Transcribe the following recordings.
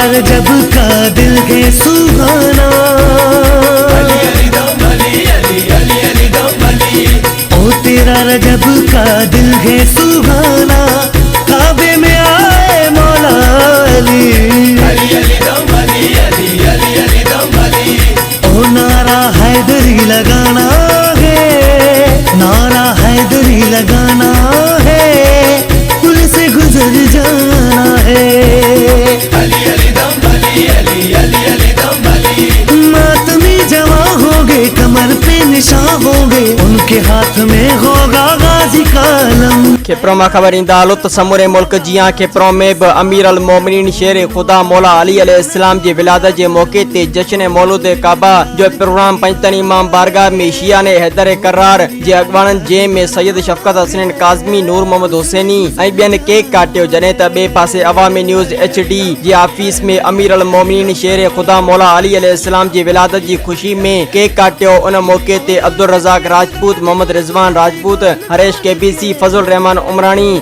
रजब का दिल के सुहाना, ओ तेरा रजब का दिल है सुहाना, काबे में आए मौला अली, ओ नारा हैदरी लगाना है, नारा हैदरी लगाना है, पुल से गुजर जाना है। मातमी जवा होंगे, कमर पे निशान होंगे, उनके हाथ में होगा गाजी कालम। खेप्रो में खबर इंदा लुत समूरे मुल्क जिया खेप्रो में भी अमीर अल मोमिनीन शेर खुदा मौला अली अलैहिस्सलाम जी विलादत के मौके ते जश्न मौलूद काबा जो प्रोग्राम पंजतन इमाम बारगाह में शिया ने हैदर करार जे अगवान जे में सैयद शफकत हसन काज़मी नूर मोहम्मद हुसैनी ऐं बियन केक काटियो, जने त बे पासे अवामी न्यूज़ HD जे ऑफिस में अमीर अल मोमिनीन शेर खुदा मौला अली अलैहिस्सलाम जी विलादत की खुशी में केक काटियो। उन मौके ते अब्दुल रज़ाक राजपूत, मोहम्मद रिजवान राजपूत, हरेश KBC, फजल रहमान उमरानी,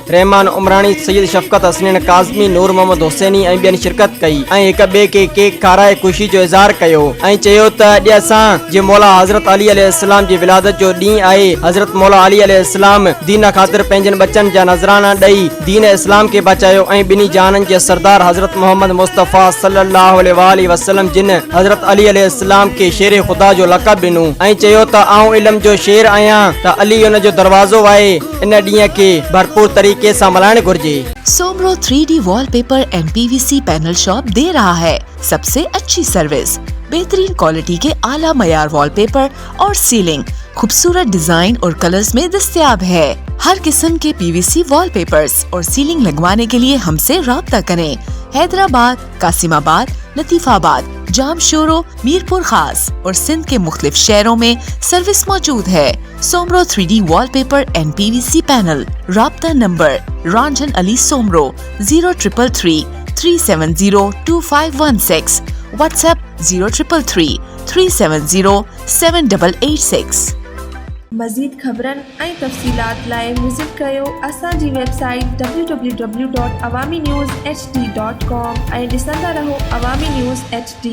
सैयद शफकत हसन काज़मी नूर मोहम्मद हुसैनी ऐं बियन शिरकत कई ऐं हिक बे के केक खाराए खुशी जो इज़हार कयो ऐं चयो त अॼु असां जे मौला हज़रत अली अलैहिस्सलाम जी विलादत जो ॾींहुं आहे। हज़रत मौला अली अलैहिस्सलाम दीन ख़ातिर पंहिंजनि बच्चनि जा नज़राना ॾेई दीन इस्लाम के बचायो ऐं ॿिन्ही जाननि जे सरदार हज़रत मोहम्मद मुस्तफ़ा सल्लल्लाहु अलैहि वसल्लम जिन हज़रत अली अलैहिस्सलाम के शेर खुदा जो लक़ब ॾिनो ऐं चयो त आऊं इल्म जो शेर आहियां त अली उन जो दरवाज़ो आहे। इन ॾींहं के भरपूर तरीके से मल्हाइण घुर्जे। Soomro 3D wallpaper and PVC panel shop दे रहा है सबसे अच्छी सर्विस, बेहतरीन क्वालिटी के आला मयार वॉलपेपर और सीलिंग खूबसूरत डिजाइन और कलर्स में दस्तयाब है। हर किस्म के PVC वॉलपेपर्स और सीलिंग लगवाने के लिए हमसे राब्ता करें। हैदराबाद, कासिमाबाद, लतीफाबाद, जामशोरो, मीरपुर खास और सिंध के मुख्तलिफ शहरों में सर्विस मौजूद है। Soomro 3D wallpaper and PVC panel. राब्ता नंबर रांझन अली सोमरो 0333 370 2516, व्हाट्सएप 0333 370 7886। मज़ीद ख़बरनि ऐं तफ़सीलात लाइ विज़िट कयो असांजी वेबसाइट www.awamiNewsHD.com ऐं ॾिसंदा रहो अवामी न्यूज़ HD।